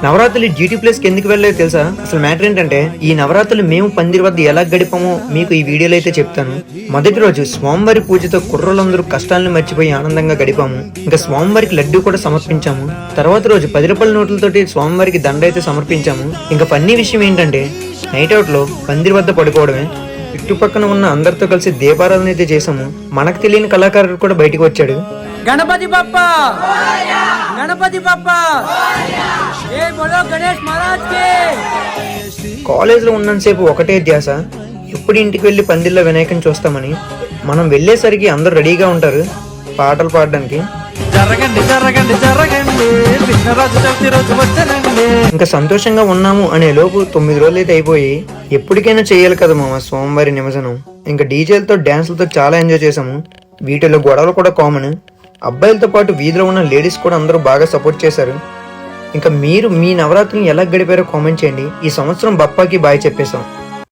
నవరాత్రులు GT place కి ఎందుకు వెళ్ళలేదు తెలుసా? అసలు మ్యాటర్ ఏంటంటే, ఈ నవరాత్రులు మేము పందిరి వద్ద ఎలా గడిపామో మీకు ఈ వీడియోలో అయితే చెప్తాను. మొదటి రోజు స్వామివారి పూజతో కుర్రోళ్ళందరూ కష్టాలను మర్చిపోయి ఆనందంగా గడిపాము. ఇంకా స్వామివారికి లడ్డు కూడా సమర్పించాము. తర్వాత రోజు 10 రూపాయల నోట్లతోటి స్వామివారికి దండ అయితే సమర్పించాము. ఇంకా ఫన్నీ విషయం ఏంటంటే, నైట్ అవుట్ లో పందిరి వద్ద పడుకోవడమే. చుట్టుపక్కన ఉన్న అందరితో కలిసి దీపారాధన అయితే చేసాము. మనకు తెలియని కళాకారుడు కూడా బయటకు వచ్చాడు. గణపతి బప్పా, గణపతి బప్పా, ఏ బోలో గణేష్ మహారాజ్ కి. కాలేజ్ లో ఉన్నంతసేపు ఒకటే ధ్యాస, ఎప్పుడు ఇంటికి వెళ్ళి పందిల్లో వినాయకుని చూస్తామని. మనం వెళ్ళేసరికి అందరూ రెడీగా ఉంటారు పాటలు పాడడానికి. ఇంకా సంతోషంగా ఉన్నాము అనే లోపు 9 రోజులు అయితే అయిపోయి, ఎప్పటికైనా చేయాలి కదా మామ స్వామివారి నిమజ్జనం. ఇంకా డీజేలతో డాన్సులతో చాలా ఎంజాయ్ చేసాము. వీటిలో గొడవలు కూడా కామన్. అబ్బాయిలతో పాటు వీధిలో ఉన్న లేడీస్ కూడా అందరూ బాగా సపోర్ట్ చేశారు. ఇంకా మీరు మీ నవరాత్రిని ఎలా గడిపారో కామెంట్ చేయండి. ఈ సంవత్సరం బప్పాకి బాయ్ చెప్పేశాం.